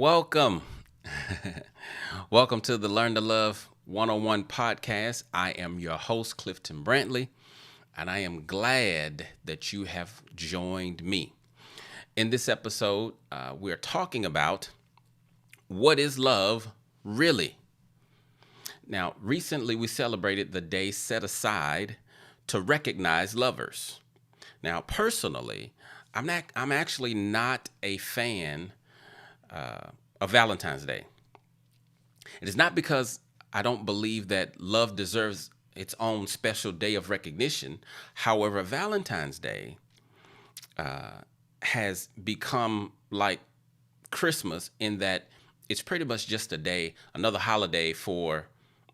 Welcome. Welcome to the Learn to Love 101 podcast. I am your host, Clifton Brantley, and I am glad that you have joined me. In this episode, we're talking about what is love really? Now, recently we celebrated the day set aside to recognize lovers. Now, personally, I'm actually not a fan of Valentine's Day. It is not because I don't believe that love deserves its own special day of recognition. However, Valentine's Day has become like Christmas in that it's pretty much just a day, another holiday for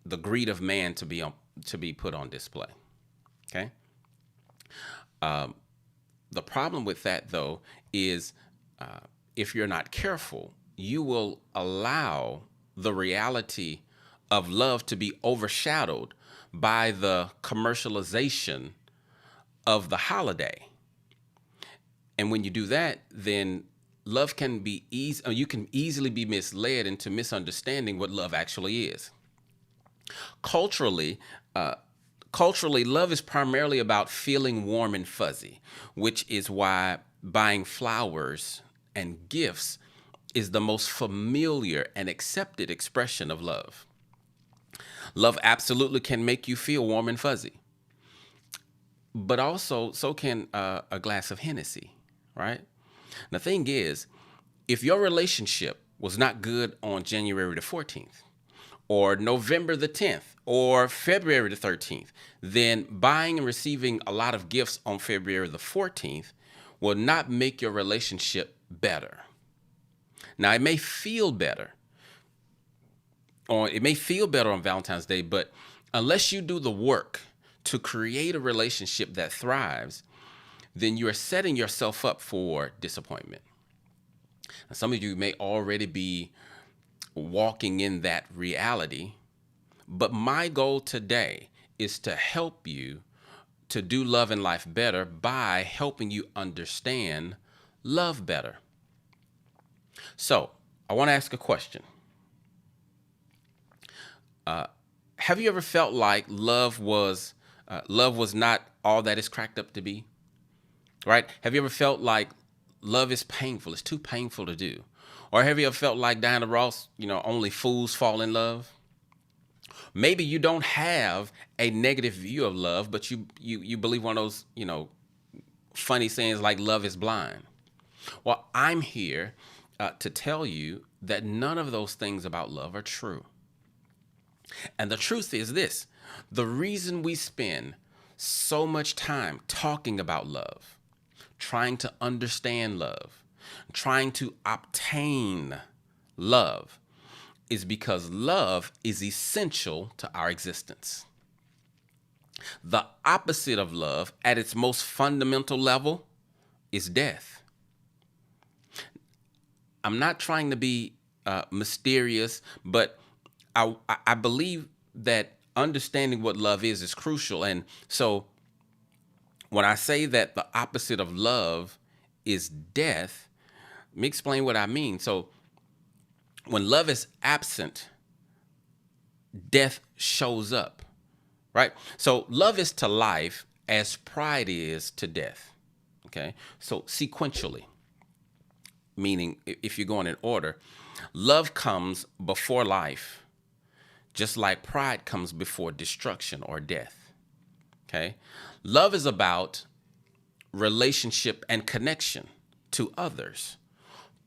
the greed of man to be put on display. Okay. The problem with that, though, is if you're not careful, you will allow the reality of love to be overshadowed by the commercialization of the holiday. And when you do that, then love can be you can easily be misled into misunderstanding what love actually is. Culturally, love is primarily about feeling warm and fuzzy, which is why buying flowers and gifts is the most familiar and accepted expression of love. Love absolutely can make you feel warm and fuzzy, but also so can a glass of Hennessy, right? The thing is, if your relationship was not good on January the 14th, or November the 10th, or February the 13th, then buying and receiving a lot of gifts on February the 14th will not make your relationship better. Now, it may feel better, or it may feel better on Valentine's Day, but unless you do the work to create a relationship that thrives, then you are setting yourself up for disappointment. Now, some of you may already be walking in that reality, but my goal today is to help you to do love and life better by helping you understand love better. So, I want to ask a question. Have you ever felt like love was not all that it's cracked up to be? Right? Have you ever felt like love is painful? It's too painful to do. Or have you ever felt like Diana Ross, only fools fall in love? Maybe you don't have a negative view of love, but you believe one of those, funny sayings like love is blind. Well, I'm here to tell you that none of those things about love are true. And the truth is this: the reason we spend so much time talking about love, trying to understand love, trying to obtain love, is because love is essential to our existence. The opposite of love at its most fundamental level is death. I'm not trying to be mysterious, but I believe that understanding what love is crucial. And so when I say that the opposite of love is death, let me explain what I mean. So when love is absent, death shows up, right? So love is to life as pride is to death, okay? So sequentially, meaning if you're going in order, love comes before life, just like pride comes before destruction or death, okay? Love is about relationship and connection to others.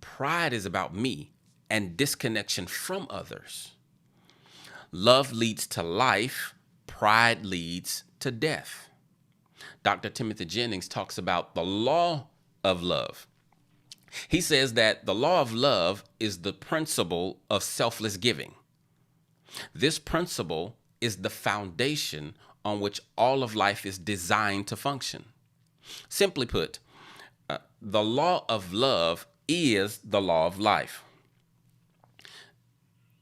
Pride is about me and disconnection from others. Love leads to life. Pride leads to death. Dr. Timothy Jennings talks about the law of love. He says that the law of love is the principle of selfless giving. This principle is the foundation on which all of life is designed to function. Simply put, the law of love is the law of life.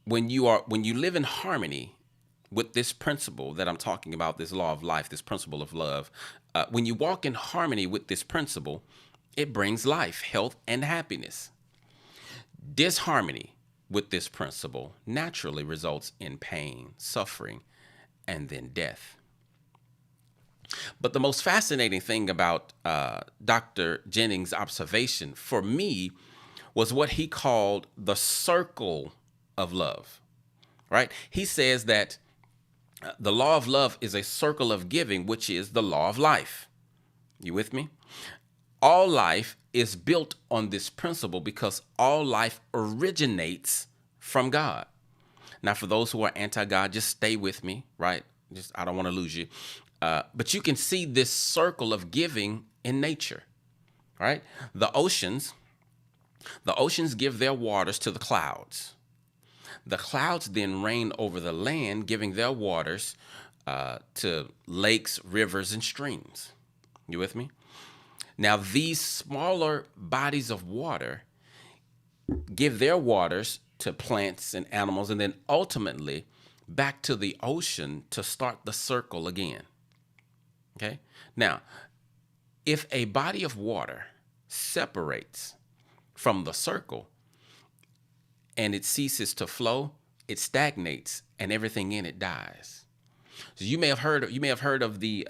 When you live in harmony with this principle that I'm talking about, this law of life, this principle of love, when you walk in harmony with this principle, it brings life, health, and happiness. Disharmony with this principle naturally results in pain, suffering, and then death. But the most fascinating thing about Dr. Jennings' observation for me was what he called the circle of love, right? He says that the law of love is a circle of giving, which is the law of life. You with me? All life is built on this principle because all life originates from God. Now, for those who are anti-God, just stay with me, right? I don't want to lose you. But you can see this circle of giving in nature, right? The oceans give their waters to the clouds. The clouds then rain over the land, giving their waters to lakes, rivers, and streams. You with me? Now, these smaller bodies of water give their waters to plants and animals, and then ultimately back to the ocean to start the circle again. Okay? Now, if a body of water separates from the circle and it ceases to flow, it stagnates and everything in it dies. So you may have heard of the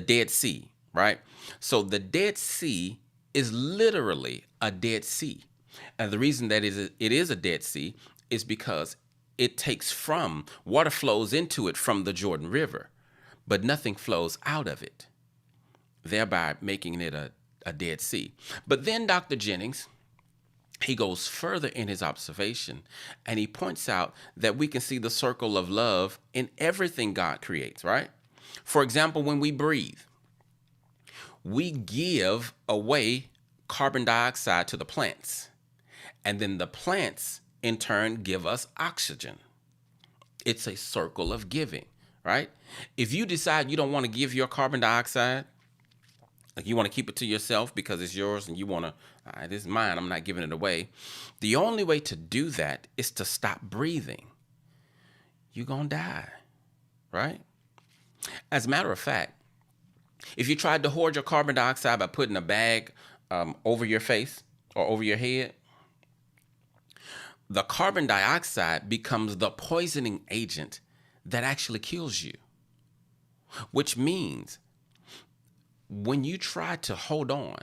Dead Sea, right? So the Dead Sea is literally a dead sea. And the reason that it is a dead sea is because it takes water flows into it from the Jordan River, but nothing flows out of it, thereby making it a dead sea. But then Dr. Jennings, he goes further in his observation, and he points out that we can see the circle of love in everything God creates, right? For example, when we breathe, we give away carbon dioxide to the plants, and then the plants in turn give us oxygen. It's a circle of giving, right? If you decide you don't want to give your carbon dioxide, like you want to keep it to yourself because it's yours and you want to, this is mine, I'm not giving it away. The only way to do that is to stop breathing. You're going to die, right? As a matter of fact, if you tried to hoard your carbon dioxide by putting a bag over your face or over your head, the carbon dioxide becomes the poisoning agent that actually kills you. Which means when you try to hold on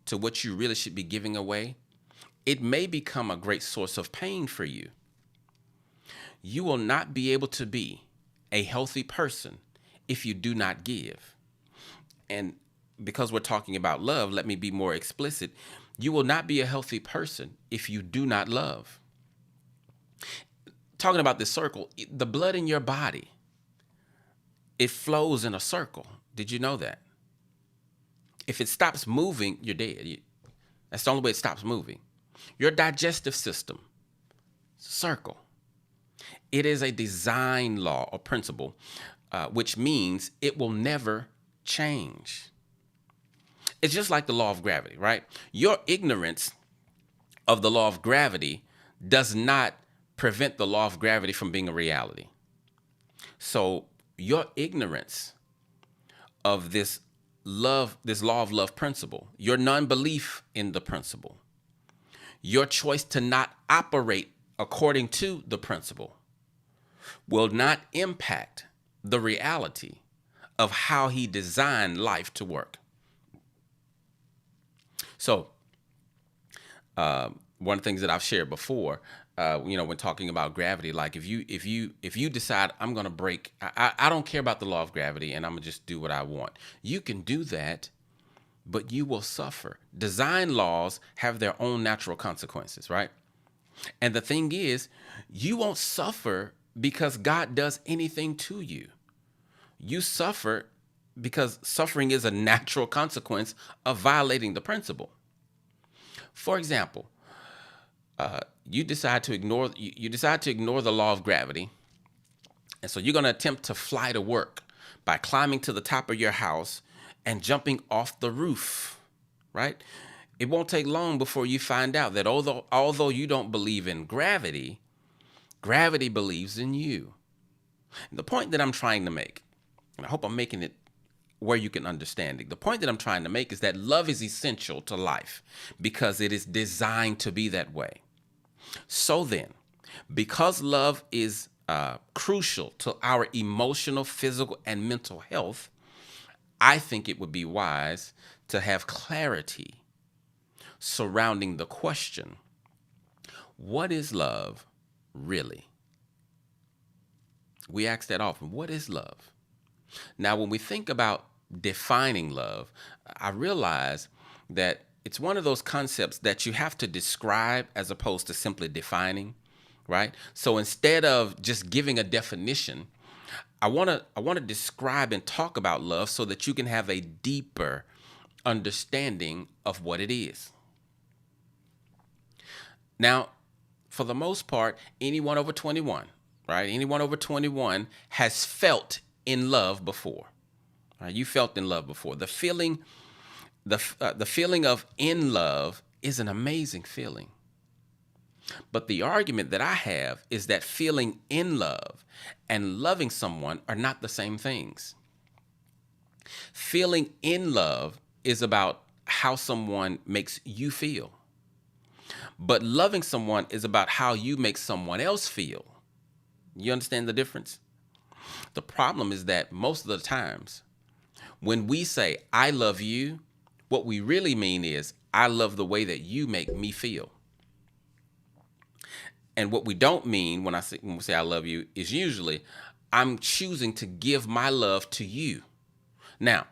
to what you really should be giving away, it may become a great source of pain for you. You will not be able to be a healthy person if you do not give. And because we're talking about love, let me be more explicit. You will not be a healthy person if you do not love. Talking about this circle, the blood in your body, it flows in a circle. Did you know that? If it stops moving, you're dead. That's the only way it stops moving. Your digestive system, circle. It is a design law or principle, which means it will never change. It's just like the law of gravity, right? Your ignorance of the law of gravity does not prevent the law of gravity from being a reality. So your ignorance of this law of love principle, your non-belief in the principle, your choice to not operate according to the principle will not impact the reality of how he designed life to work. So, one of the things that I've shared before, when talking about gravity, like if you decide I'm going to break, I don't care about the law of gravity and I'm going to just do what I want. You can do that, but you will suffer. Design laws have their own natural consequences, right? And the thing is, you won't suffer because God does anything to you. You suffer because suffering is a natural consequence of violating the principle. For example, you decide to ignore the law of gravity, and so you're going to attempt to fly to work by climbing to the top of your house and jumping off the roof, right? It won't take long before you find out that although you don't believe in gravity, gravity believes in you. And the point that I'm trying to make, and I hope I'm making it where you can understand it. The point that I'm trying to make is that love is essential to life because it is designed to be that way. So then, because love is crucial to our emotional, physical, and mental health, I think it would be wise to have clarity surrounding the question, what is love really? We ask that often. What is love? Now, when we think about defining love, I realize that it's one of those concepts that you have to describe as opposed to simply defining, right? So instead of just giving a definition, I want to describe and talk about love so that you can have a deeper understanding of what it is. Now, for the most part, anyone over 21, right? Anyone over 21 has felt in love before. Right? You felt in love before. The feeling of in love is an amazing feeling. But the argument that I have is that feeling in love and loving someone are not the same things. Feeling in love is about how someone makes you feel. But loving someone is about how you make someone else feel. You understand the difference? The problem is that most of the times when we say, I love you, what we really mean is, I love the way that you make me feel. And what we don't mean when we say I love you is usually, I'm choosing to give my love to you. Now,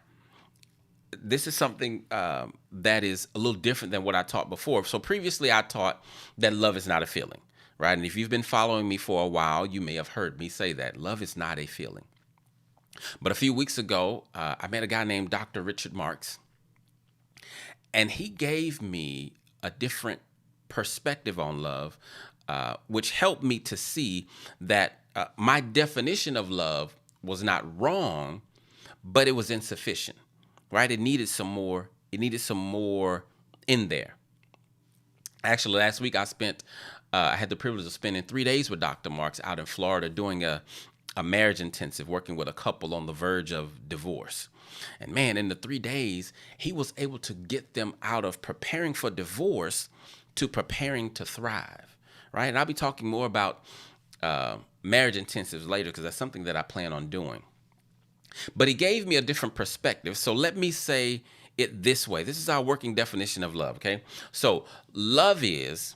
this is something that is a little different than what I taught before. So previously I taught that love is not a feeling, right? And if you've been following me for a while, you may have heard me say that. Love is not a feeling. But a few weeks ago, I met a guy named Dr. Richard Marks, and he gave me a different perspective on love, which helped me to see that my definition of love was not wrong, but it was insufficient, right? It needed some more. It needed some more in there. Actually, last week I had the privilege of spending 3 days with Dr. Marks out in Florida doing a marriage intensive, working with a couple on the verge of divorce. And man, in the 3 days, he was able to get them out of preparing for divorce to preparing to thrive, right? And I'll be talking more about marriage intensives later because that's something that I plan on doing. But he gave me a different perspective. So let me say it this way. This is our working definition of love, okay? So love is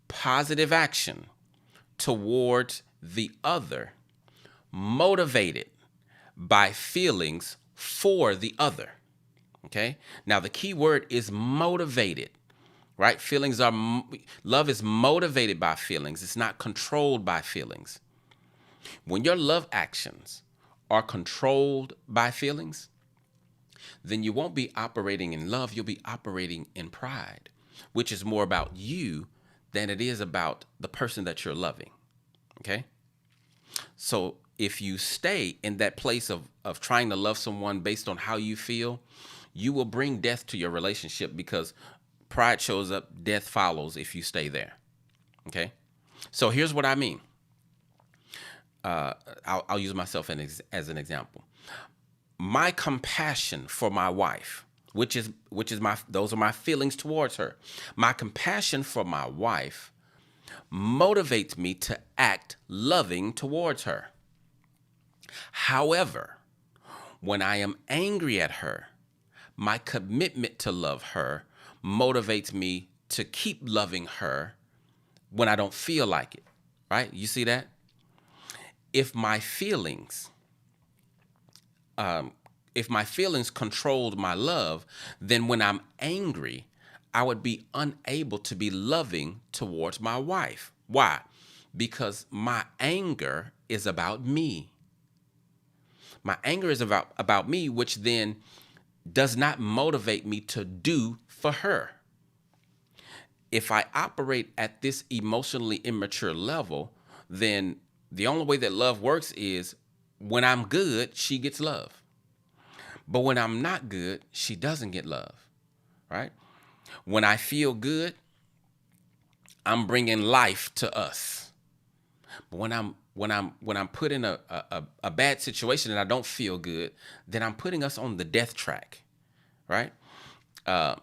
positive action towards the other, motivated by feelings for the other, okay? Now, the key word is motivated, right? Love is motivated by feelings. It's not controlled by feelings. When your love actions are controlled by feelings, then you won't be operating in love. You'll be operating in pride, which is more about you than it is about the person that you're loving, okay? So if you stay in that place of trying to love someone based on how you feel, you will bring death to your relationship because pride shows up, death follows if you stay there, okay? So here's what I mean. I'll use myself as an example. My compassion for my wife, which is those are my feelings towards her. My compassion for my wife motivates me to act loving towards her. However, when I am angry at her, my commitment to love her motivates me to keep loving her when I don't feel like it, right? You see that? If my feelings controlled my love, then when I'm angry, I would be unable to be loving towards my wife. Why? Because my anger is about me. My anger is about me, which then does not motivate me to do for her. If I operate at this emotionally immature level, then the only way that love works is when I'm good, she gets love. But when I'm not good, she doesn't get love, right? When I feel good, I'm bringing life to us. But when I'm when I'm put in a bad situation and I don't feel good, then I'm putting us on the death track, right? Uh,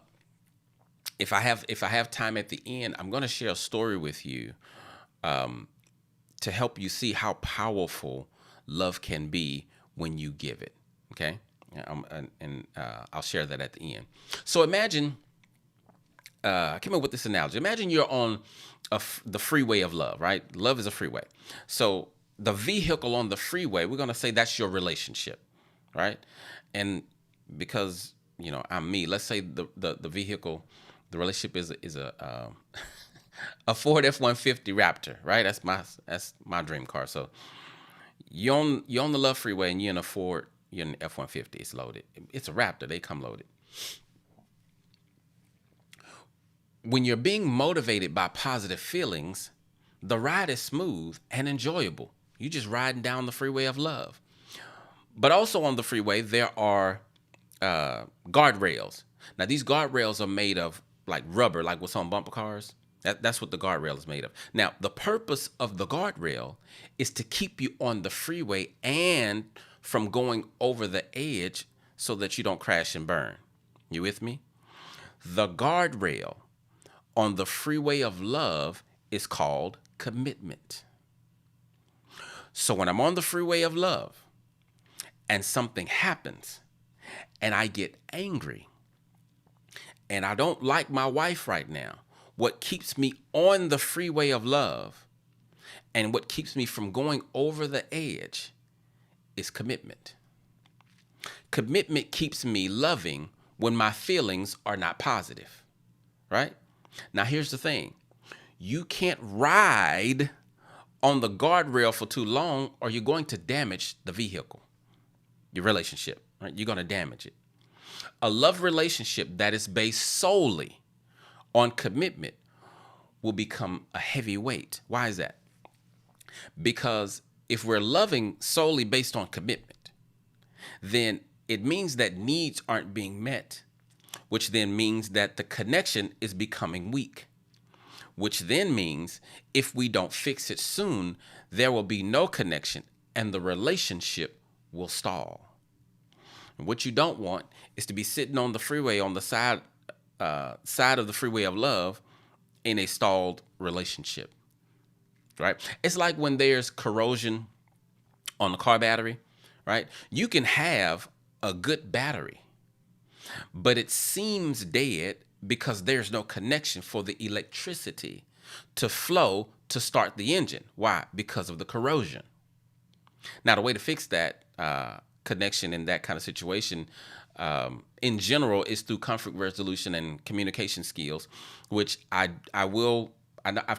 if I have time at the end, I'm going to share a story with you to help you see how powerful love can be when you give it. Okay, I'll share that at the end. So imagine I came up with this analogy. Imagine you're on the freeway of love, right? Love is a freeway. So the vehicle on the freeway, we're going to say that's your relationship, right? And because, I'm me, let's say the vehicle, the relationship is a Ford F-150 Raptor, right? That's my dream car. So you're on the love freeway and you're in a Ford, you're in an F-150. It's loaded. It's a Raptor. They come loaded. When you're being motivated by positive feelings, the ride is smooth and enjoyable. You're just riding down the freeway of love. But also on the freeway, there are guardrails. Now, these guardrails are made of like rubber, like what's on bumper cars. That's what the guardrail is made of. Now, the purpose of the guardrail is to keep you on the freeway and from going over the edge so that you don't crash and burn. You with me? The guardrail on the freeway of love is called commitment. So when I'm on the freeway of love and something happens and I get angry and I don't like my wife right now, what keeps me on the freeway of love and what keeps me from going over the edge is commitment. Commitment keeps me loving when my feelings are not positive, right? Now, here's the thing. You can't ride on the guardrail for too long or you're going to damage the vehicle, your relationship, right? You're going to damage it. A love relationship that is based solely on commitment will become a heavy weight. Why is that? Because if we're loving solely based on commitment, then it means that needs aren't being met, which then means that the connection is becoming weak, which then means if we don't fix it soon, there will be no connection and the relationship will stall. And what you don't want is to be sitting on the freeway on the side of the freeway of love in a stalled relationship, right? It's like when there's corrosion on the car battery, right? You can have a good battery, but it seems dead because there's no connection for the electricity to flow to start the engine. Why? Because of the corrosion. Now, the way to fix that connection in that kind of situation, in general, is through conflict resolution and communication skills, which I've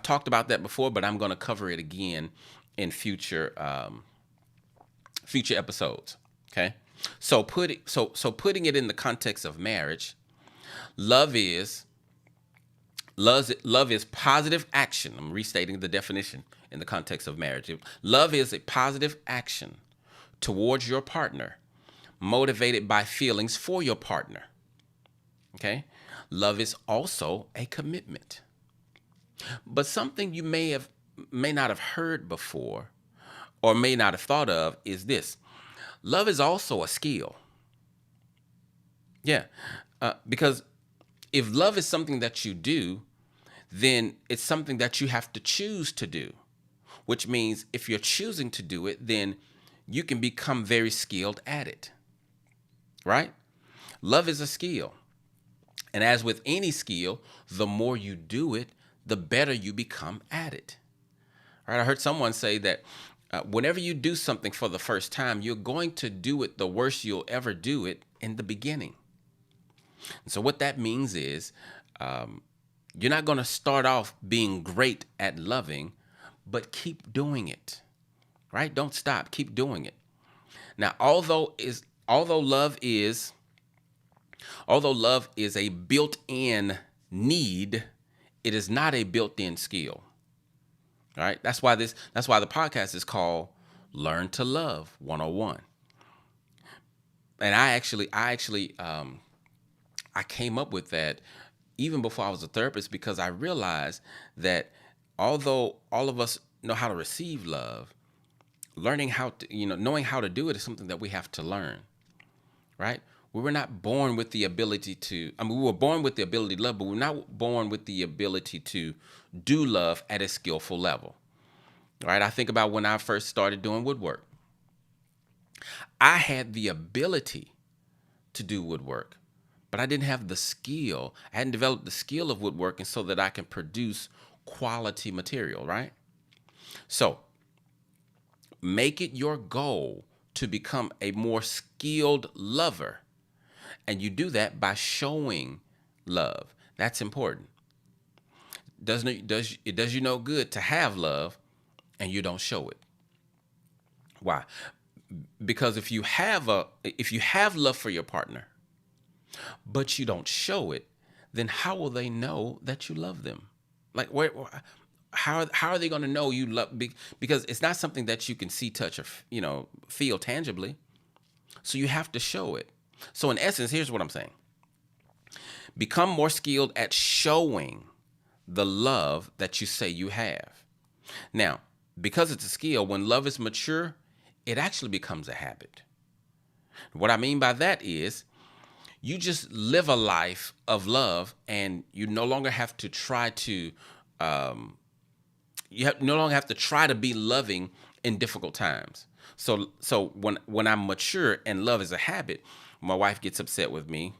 talked about that before, but I'm going to cover it again in future episodes. Okay. So putting it in the context of marriage, love is positive action. I'm restating the definition in the context of marriage. Love is a positive action towards your partner, motivated by feelings for your partner. Okay? Love is also a commitment. But something you may not have heard before or may not have thought of is this. Love is also a skill. Yeah. Because if love is something that you do, then it's something that you have to choose to do, which means if you're choosing to do it, then you can become very skilled at it, right? Love is a skill. And as with any skill, the more you do it, the better you become at it. All right? I heard someone say that whenever you do something for the first time, you're going to do it the worst you'll ever do it in the beginning. And so what that means is you're not going to start off being great at loving, but keep doing it, right? Don't stop. Keep doing it. Now, although love is a built-in need, it is not a built-in skill. All right? That's why the podcast is called Learn to Love 101. And I came up with that even before I was a therapist, because I realized that although all of us know how to receive love, Learning how to, knowing how to do it is something that we have to learn, right? We were not born with the ability to, we were born with the ability to love, but we're not born with the ability to do love at a skillful level, right? I think about when I first started doing woodwork. I had the ability to do woodwork, but I didn't have the skill. I hadn't developed the skill of woodworking so that I can produce quality material, right? So make it your goal to become a more skilled lover. And you do that by showing love. That's important. It does you no good to have love and you don't show it. Why? Because if you have love for your partner, but you don't show it, then how will they know that you love them? Like, how are they going to know you love? Because it's not something that you can see, touch, or feel tangibly. So you have to show it. So in essence, here's what I'm saying: become more skilled at showing the love that you say you have. Now, because it's a skill, when love is mature, it actually becomes a habit. What I mean by that is you just live a life of love, and you no longer have to try to no longer have to try to be loving in difficult times. So when I'm mature and love is a habit, my wife gets upset with me,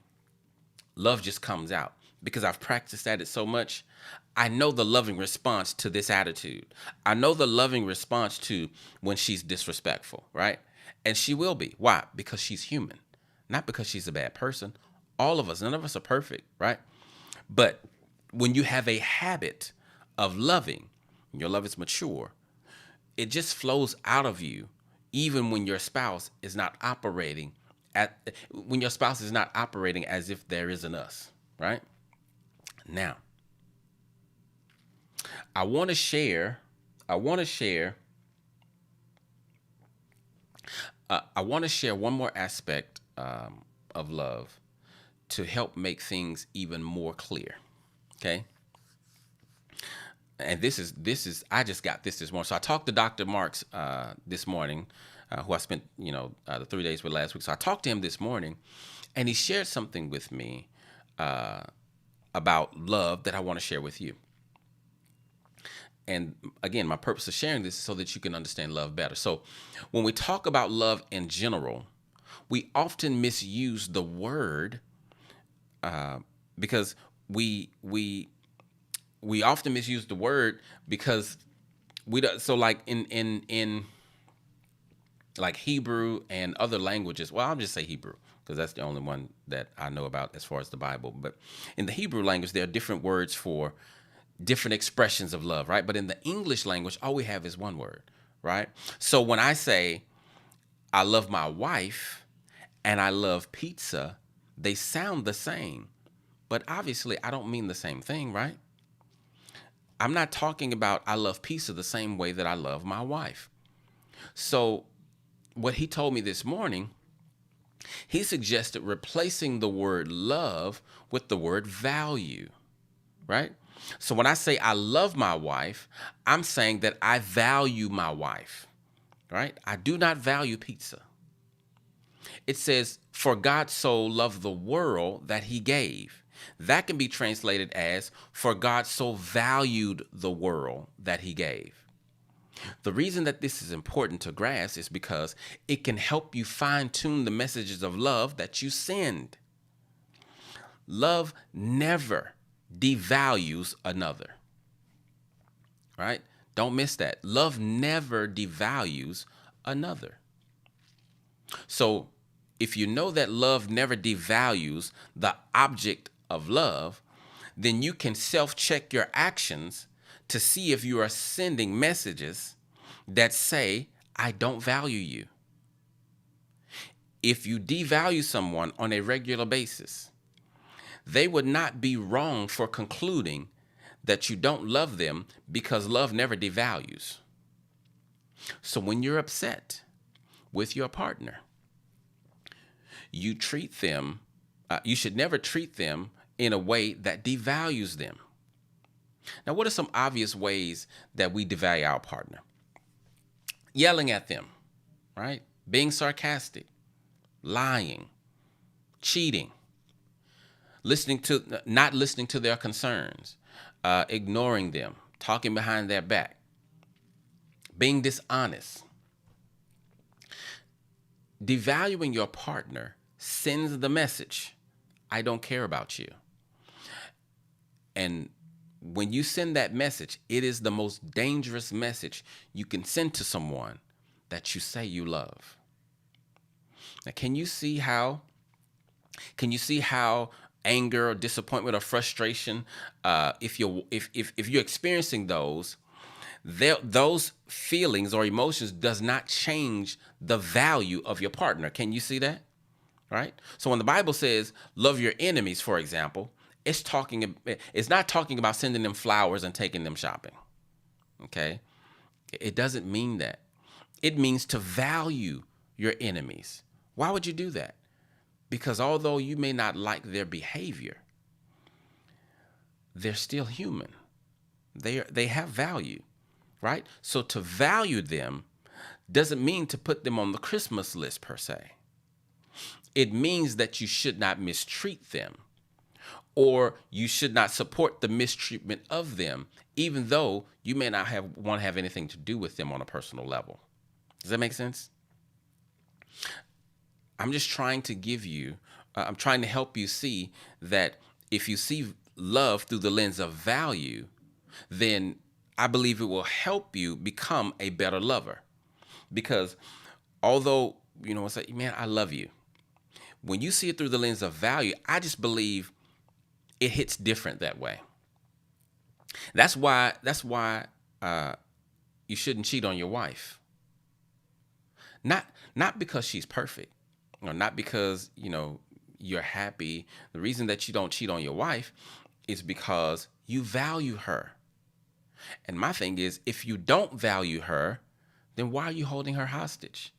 love just comes out because I've practiced at it so much. I know the loving response to this attitude. I know the loving response to when she's disrespectful, right? And she will be. Why? Because she's human, not because she's a bad person. All of us, none of us are perfect, right? But when you have a habit of loving, your love is mature, it just flows out of you, even when your spouse is not operating as if there is an us, right? Now, I want to share one more aspect of love to help make things even more clear. Okay. And this is I just got this morning. So I talked to Dr. Marks this morning, who I spent the 3 days with last week. So I talked to him this morning, and he shared something with me about love that I want to share with you. And again, my purpose of sharing this is so that you can understand love better. So when we talk about love in general, we often misuse the word because we often misuse the word because we don't. So like in like Hebrew and other languages, well, I'll just say Hebrew because that's the only one that I know about as far as the Bible. But in the Hebrew language, there are different words for different expressions of love, right? But in the English language, all we have is one word, right? So when I say I love my wife and I love pizza, they sound the same, but obviously I don't mean the same thing, right? I'm not talking about I love pizza the same way that I love my wife. So what he told me this morning, he suggested replacing the word love with the word value, right? So when I say I love my wife, I'm saying that I value my wife, right? I do not value pizza. It says, for God so loved the world that he gave. That can be translated as, for God so valued the world that he gave. The reason that this is important to grasp is because it can help you fine-tune the messages of love that you send. Love never devalues another, right? Don't miss that. Love never devalues another. So if you know that love never devalues the object of love, then you can self-check your actions to see if you are sending messages that say, I don't value you. If you devalue someone on a regular basis, they would not be wrong for concluding that you don't love them because love never devalues. So when you're upset with your partner, you should never treat them in a way that devalues them. Now, what are some obvious ways that we devalue our partner? yelling at them, right? Being sarcastic, lying, cheating, not listening to their concerns, ignoring them, talking behind their back, being dishonest. Devaluing your partner sends the message, I don't care about you. And when you send that message, it is the most dangerous message you can send to someone that you say you love. Now, can you see how anger or disappointment or frustration, if you're experiencing those feelings or emotions does not change the value of your partner? Can you see that? Right? So when the Bible says love your enemies, for example, it's not talking about sending them flowers and taking them shopping. Okay? It doesn't mean that. It means to value your enemies. Why would you do that? Because although you may not like their behavior, they're still human. They have value, right? So to value them doesn't mean to put them on the Christmas list per se. It means that you should not mistreat them, or you should not support the mistreatment of them, even though you may not want to have anything to do with them on a personal level. Does that make sense? I'm just trying to I'm trying to help you see that if you see love through the lens of value, then I believe it will help you become a better lover. Because although, it's like, man, I love you. When you see it through the lens of value, I just believe it hits different that way. That's why you shouldn't cheat on your wife. Not because she's perfect, or not because, you're happy. The reason that you don't cheat on your wife is because you value her. And my thing is, if you don't value her, then why are you holding her hostage?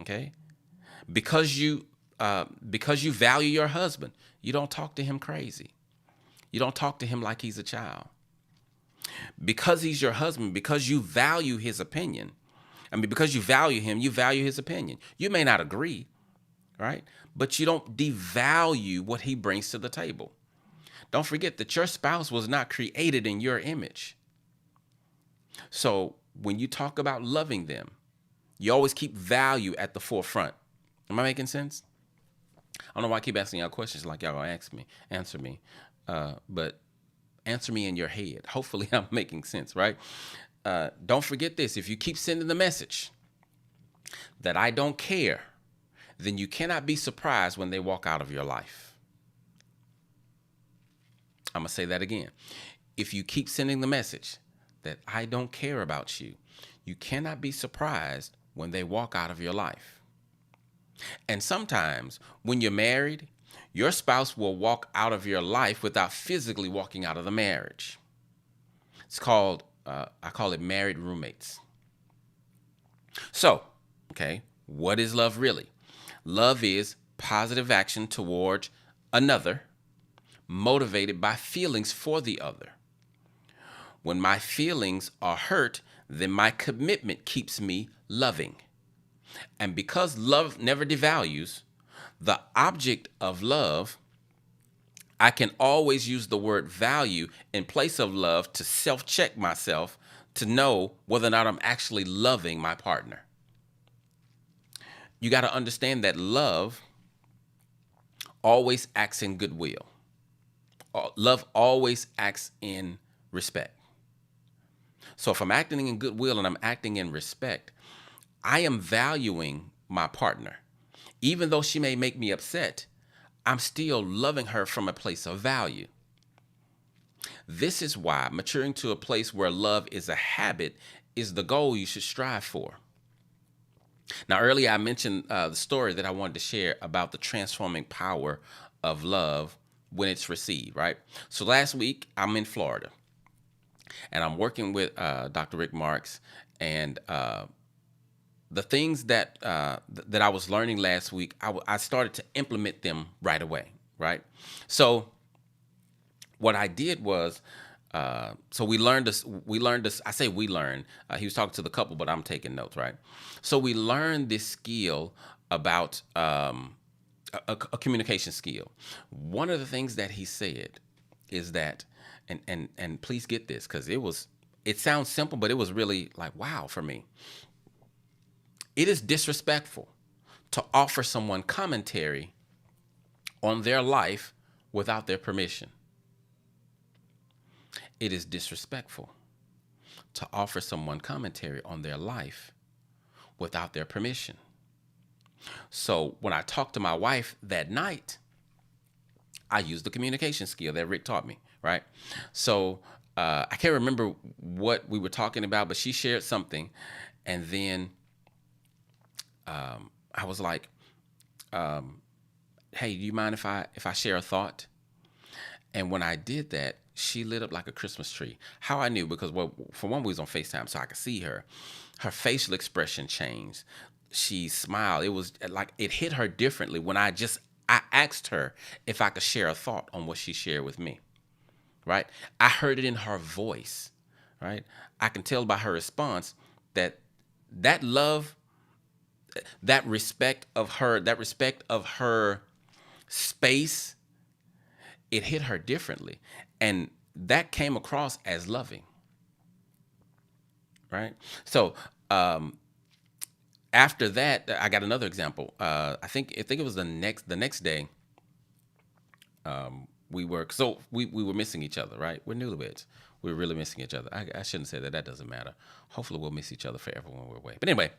Okay? Because you value your husband, you don't talk to him crazy. You don't talk to him like he's a child. Because he's your husband, because you value his opinion. Because you value him, you value his opinion. You may not agree, right? But you don't devalue what he brings to the table. Don't forget that your spouse was not created in your image. So when you talk about loving them, you always keep value at the forefront. Am I making sense? I don't know why I keep asking y'all questions like y'all gonna answer me. But answer me in your head. Hopefully I'm making sense, right? Don't forget this. If you keep sending the message that I don't care, then you cannot be surprised when they walk out of your life. I'm going to say that again. If you keep sending the message that I don't care about you, you cannot be surprised when they walk out of your life. And sometimes when you're married, your spouse will walk out of your life without physically walking out of the marriage. It's called, I call it married roommates. So, okay, what is love really? Love is positive action towards another, motivated by feelings for the other. When my feelings are hurt, then my commitment keeps me loving. And because love never devalues the object of love, I can always use the word value in place of love to self-check myself to know whether or not I'm actually loving my partner. You got to understand that love always acts in goodwill. Love always acts in respect. So if I'm acting in goodwill and I'm acting in respect, I am valuing my partner. Even though she may make me upset, I'm still loving her from a place of value. This is why maturing to a place where love is a habit is the goal you should strive for. Now, earlier I mentioned the story that I wanted to share about the transforming power of love when it's received, right? So last week, I'm in Florida, and I'm working with Dr. Rick Marks, and the things that I was learning last week, I started to implement them right away, right? So what I did was So we learned this. We learned this. I say we learned. He was talking to the couple, but I'm taking notes, right? So we learned this skill about a communication skill. One of the things that he said is that, and please get this, because it sounds simple, but it was really like wow for me. It is disrespectful to offer someone commentary on their life without their permission. It is disrespectful to offer someone commentary on their life without their permission. So when I talked to my wife that night, I used the communication skill that Rick taught me, right? So I can't remember what we were talking about, but she shared something. And then I was like, hey, do you mind if I share a thought? And when I did that, she lit up like a Christmas tree. How I knew, because, well, for one, we was on FaceTime, so I could see her. Her facial expression changed. She smiled. It was like it hit her differently when I asked her if I could share a thought on what she shared with me, right? I heard it in her voice, right? I can tell by her response that love, that respect of her space, it hit her differently. And that came across as loving, right? So after that, I got another example. I think it was the next day. We were missing each other, right? We're newlyweds. We were really missing each other. I shouldn't say that. That doesn't matter. Hopefully, we'll miss each other forever when we're away. But anyway,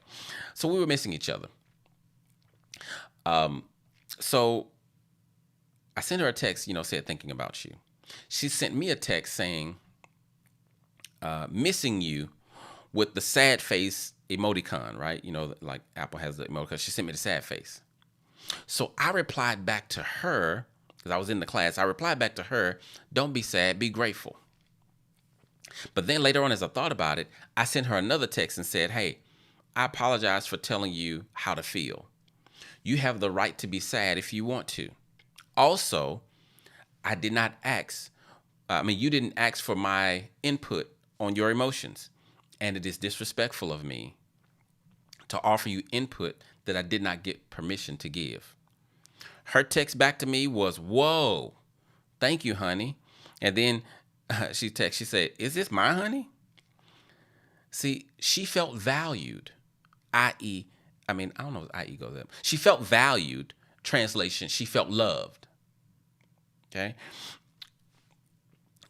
so we were missing each other. So I sent her a text, said thinking about you. She sent me a text saying, missing you, with the sad face emoticon, right? Like Apple has the emoticon. She sent me the sad face. So I replied back to her, because I was in the class. I replied back to her, don't be sad, be grateful. But then later on, as I thought about it, I sent her another text and said, hey, I apologize for telling you how to feel. You have the right to be sad if you want to. Also, I did not ask. You didn't ask for my input on your emotions. And it is disrespectful of me to offer you input that I did not get permission to give. Her text back to me was, whoa, thank you, honey. And then she said, is this my honey? See, she felt valued, i.e., I don't know if i.e. goes up. She felt valued, translation, she felt loved. Okay?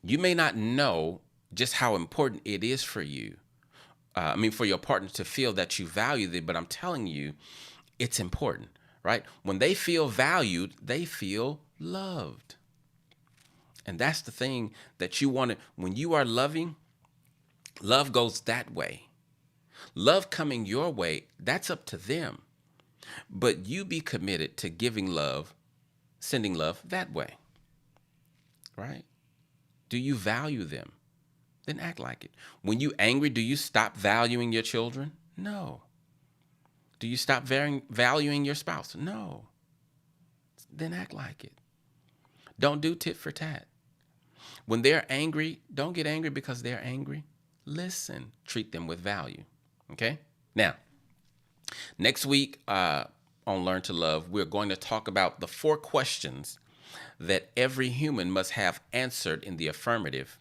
You may not know just how important it is for you. For your partner to feel that you value them, but I'm telling you, it's important, right? When they feel valued, they feel loved. And that's the thing that you want to, when you are loving, love goes that way. Love coming your way, that's up to them. But you be committed to giving love, sending love that way, right? Do you value them? Then act like it. When you angry, do you stop valuing your children? No. Do you stop valuing your spouse? No. Then act like it. Don't do tit for tat. When they're angry, don't get angry because they're angry. Listen, treat them with value. Okay? Now, next week on Learn to Love, we're going to talk about the 4 questions that every human must have answered in the affirmative.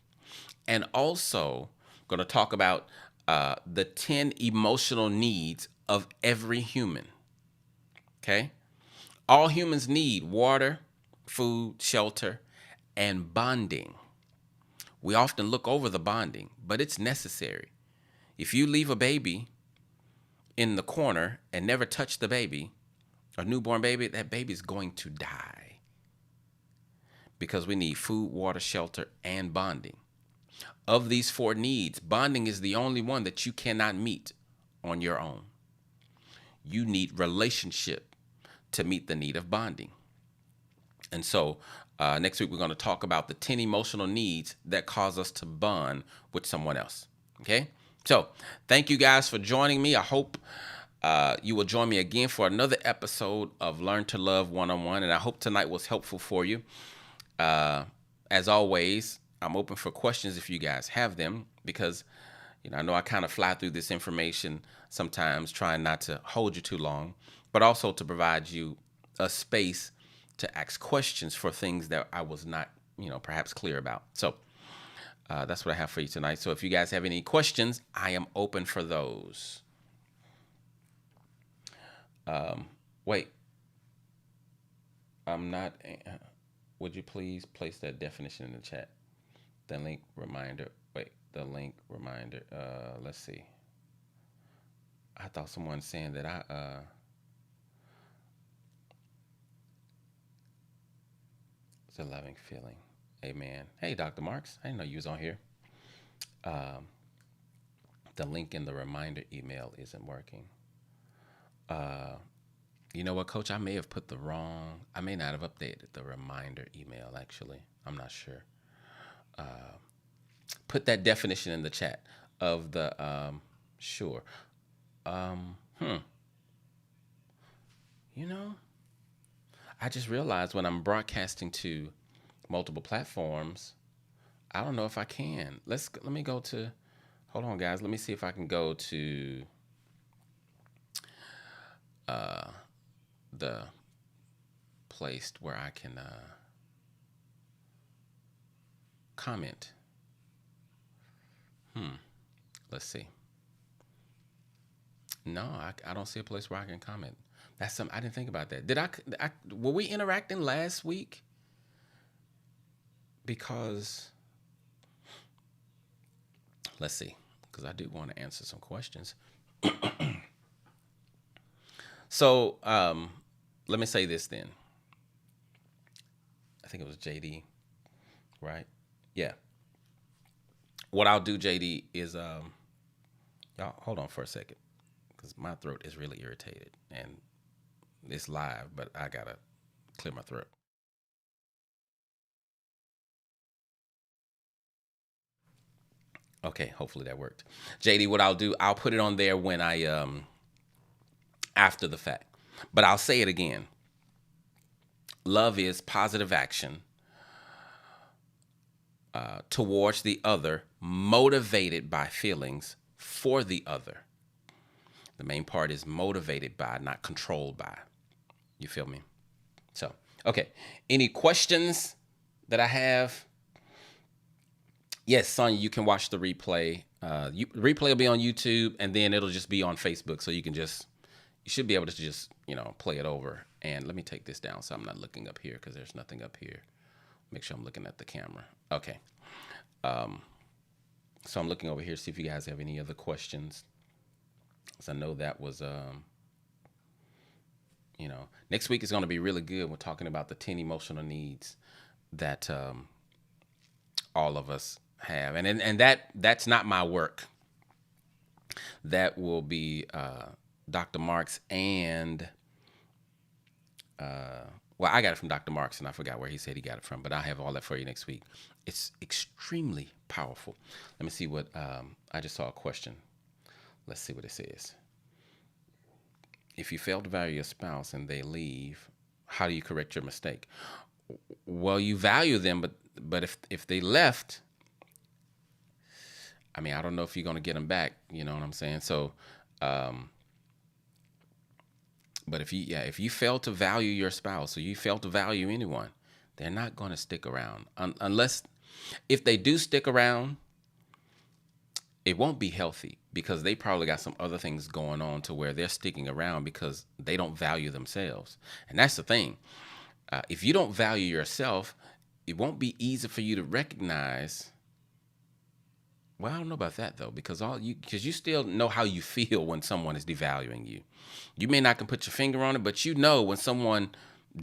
And also going to talk about the 10 emotional needs of every human. Okay? All humans need water, food, shelter, and bonding. We often look over the bonding, but it's necessary. If you leave a baby in the corner and never touch the baby, a newborn baby, that baby's going to die. Because we need food, water, shelter, and bonding. Of these 4 needs, bonding is the only one that you cannot meet on your own. You need relationship to meet the need of bonding. And so next week, we're going to talk about the 10 emotional needs that cause us to bond with someone else. Okay? So thank you guys for joining me. I hope you will join me again for another episode of Learn to Love 1-on-1. And I hope tonight was helpful for you. As always, I'm open for questions if you guys have them, because I know I kind of fly through this information sometimes, trying not to hold you too long, but also to provide you a space to ask questions for things that I was not, perhaps clear about. So that's what I have for you tonight. So if you guys have any questions, I am open for those. Wait, I'm not. Would you please place that definition in the chat? The link reminder. Wait, the link reminder. Let's see. I thought someone saying that it's a loving feeling. Amen. Hey, Dr. Marks. I didn't know you was on here. The link in the reminder email isn't working. You know what, Coach? I may have put I may not have updated the reminder email, actually. I'm not sure. Put that definition in the chat of the, sure. I just realized when I'm broadcasting to multiple platforms, I don't know if I can. Let me go to, hold on, guys. Let me see if I can go to the place where I can comment. Let's see. No, I don't see a place where I can comment. That's something I didn't think about that. Were we interacting last week? Because let's see, because I do want to answer some questions. So let me say this then. I think it was JD, right? Yeah. What I'll do, JD, is y'all hold on for a second, because my throat is really irritated and it's live, but I gotta clear my throat. Okay, hopefully that worked. JD, what I'll do, I'll put it on there when I after the fact. But I'll say it again. Love is positive action towards the other, motivated by feelings for the other. The main part is motivated by, not controlled by. You feel me? So, okay. Any questions that I have? Yes, Sonya, you can watch the replay. Replay will be on YouTube, and then it'll just be on Facebook. So you should be able to just, play it over. And let me take this down so I'm not looking up here, because there's nothing up here. Make sure I'm looking at the camera. Okay. So I'm looking over here, see if you guys have any other questions. So I know that was, next week is going to be really good. We're talking about the 10 emotional needs that all of us have. And that's not my work. That will be Dr. Marks and, well, I got it from Dr. Marks, and I forgot where he said he got it from, but I'll have all that for you next week. It's extremely powerful. Let me see what, I just saw a question. Let's see what it says. If you fail to value your spouse and they leave, how do you correct your mistake? Well, you value them, but if they left, I mean, I don't know if you're going to get them back. You know what I'm saying? So, but if you fail to value your spouse, or you fail to value anyone, they're not going to stick around. Unless, if they do stick around, it won't be healthy, because they probably got some other things going on to where they're sticking around because they don't value themselves. And that's the thing. If you don't value yourself, it won't be easy for you to recognize. Well, I don't know about that though, because you still know how you feel when someone is devaluing you. You may not can put your finger on it, but you know when someone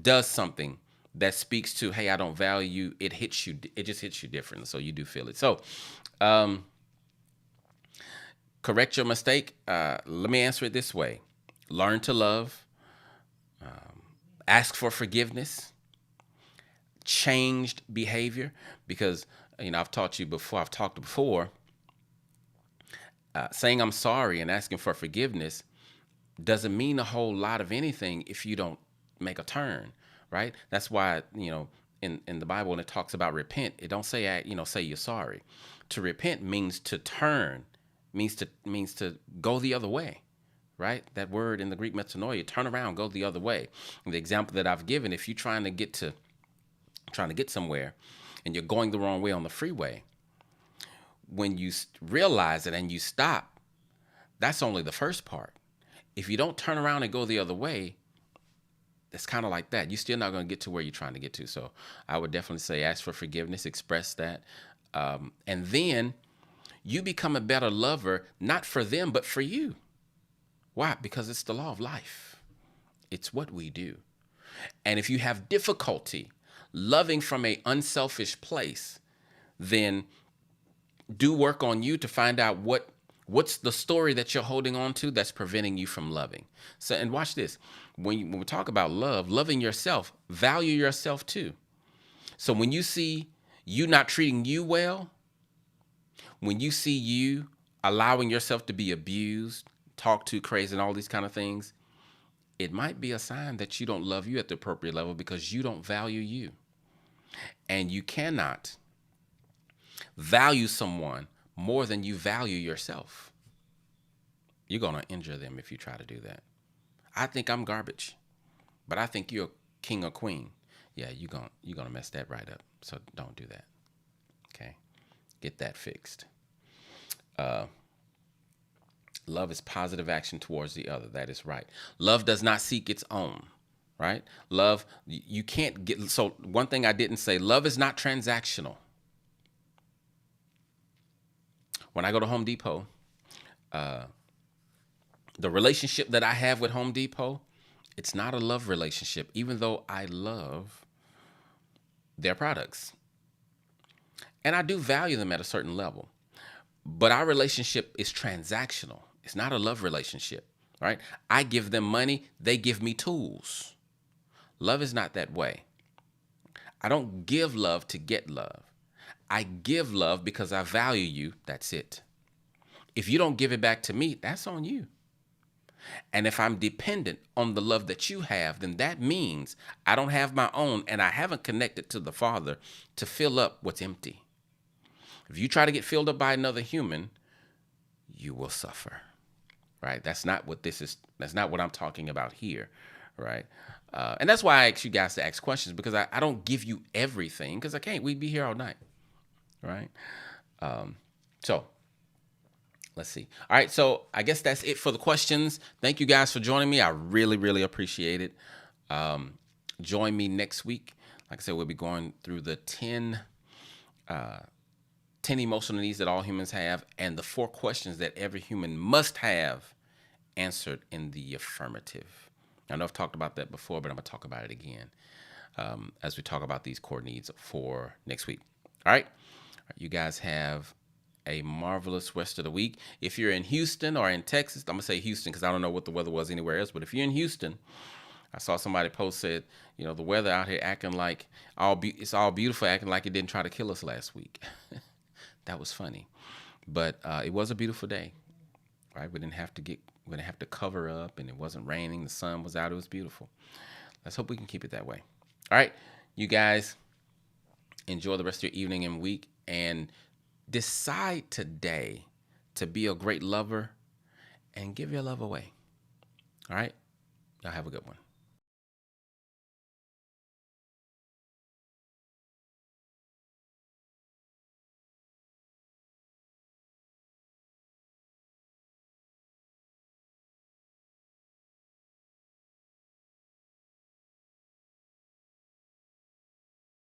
does something that speaks to, hey, I don't value you, it hits you. It just hits you differently, so you do feel it. So, correct your mistake. Let me answer it this way: learn to love, ask for forgiveness, changed behavior, because I've talked before. Saying I'm sorry and asking for forgiveness doesn't mean a whole lot of anything if you don't make a turn, right? That's why, in the Bible, when it talks about repent, it don't say, say you're sorry. To repent means to turn, means to go the other way, right? That word in the Greek metanoia, turn around, go the other way. And the example that I've given, if you're trying to get somewhere and you're going the wrong way on the freeway, when you realize it and you stop, that's only the first part. If you don't turn around and go the other way, it's kind of like that. You're still not going to get to where you're trying to get to. So I would definitely say ask for forgiveness, express that. And then you become a better lover, not for them, but for you. Why? Because it's the law of life. It's what we do. And if you have difficulty loving from an unselfish place, then do work on you to find out what's the story that you're holding on to that's preventing you from loving. So, and watch this. When we talk about love, loving yourself, value yourself too. So when you see you not treating you well, when you see you allowing yourself to be abused, talked to crazy, and all these kind of things, it might be a sign that you don't love you at the appropriate level because you don't value you. And you cannot value someone more than you value yourself. You're going to injure them if you try to do that. I think I'm garbage, but I think you're king or queen. Yeah, you're going to mess that right up. So don't do that. Okay? Get that fixed. Love is positive action towards the other. That is right. Love does not seek its own, right? Love, you can't get, so one thing I didn't say, love is not transactional. When I go to Home Depot, the relationship that I have with Home Depot, it's not a love relationship, even though I love their products. And I do value them at a certain level. But our relationship is transactional. It's not a love relationship, right? I give them money, they give me tools. Love is not that way. I don't give love to get love. I give love because I value you. That's it. If you don't give it back to me, that's on you. And if I'm dependent on the love that you have, then that means I don't have my own and I haven't connected to the Father to fill up what's empty. If you try to get filled up by another human, you will suffer, right? That's not what this is. That's not what I'm talking about here, right? And that's why I ask you guys to ask questions, because I don't give you everything because I can't. We'd be here all night, right? So let's see. All right, so I guess that's it for the questions. Thank you guys for joining me. I really, really appreciate it. Join me next week. Like I said, we'll be going through the 10 emotional needs that all humans have and the 4 questions that every human must have answered in the affirmative. I know I've talked about that before, but I'm going to talk about it again as we talk about these core needs for next week. All right. You guys have a marvelous rest of the week. If you're in Houston or in Texas, I'm going to say Houston because I don't know what the weather was anywhere else, but if you're in Houston, I saw somebody post said, the weather out here acting like it's all beautiful, acting like it didn't try to kill us last week. That was funny, but it was a beautiful day, right? We didn't have to cover up, and it wasn't raining. The sun was out. It was beautiful. Let's hope we can keep it that way. All right, you guys, enjoy the rest of your evening and week, and decide today to be a great lover and give your love away. All right, y'all have a good one.